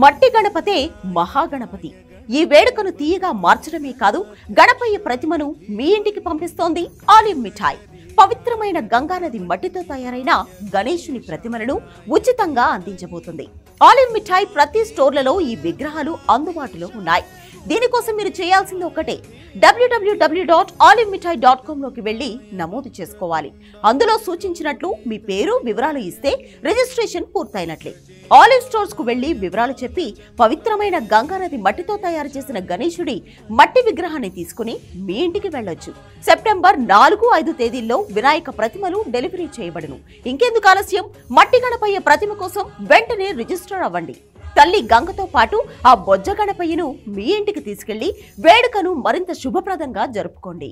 మట్టి గణపతే మహాగణపతి. ఈ వేడుకను తీయగా మార్చడమే కాదు, గణపయ్య ప్రతిమను మీ ఇంటికి పంపిస్తోంది ఆలివ్ మిఠాయి. పవిత్రమైన గంగానది మట్టితో తయారైన గణేశుని ప్రతిమలను ఉచితంగా అందించబోతుంది. ఆలివ్ మిఠాయి ప్రతి స్టోర్లలో ఈ విగ్రహాలు అందుబాటులో ఉన్నాయి. దీనికోసం మీరు చేయాల్సింది ఒకటే, www.olivemithai.com లోకి వెళ్లి నమోదు చేసుకోవాలి. అందులో సూచించినట్లు మీ పేరు, వివరాలు ఇస్తే రిజిస్ట్రేషన్ పూర్తయినట్లే. ఆలివ్ స్టోర్స్ కు వెళ్లి వివరాలు చెప్పి పవిత్రమైన గంగానది మట్టితో తయారు చేసిన గణేశుడి మట్టి విగ్రహాన్ని తీసుకుని మీ ఇంటికి వెళ్లొచ్చు. సెప్టెంబర్ 4-5 తేదీల్లో వినాయక ప్రతిమలు డెలివరీ చేయబడును. ఇంకెందుకు ఆలస్యం? మట్టి గణపయ్య ప్రతిమ కోసం వెంటనే రిజిస్టర్ అవ్వండి. తల్లి గంగతో పాటు ఆ బొజ్జ గణపయ్యను మీ ఇంటికి తీసుకెళ్లి వేడుకను మరింత శుభప్రదంగా జరుపుకోండి.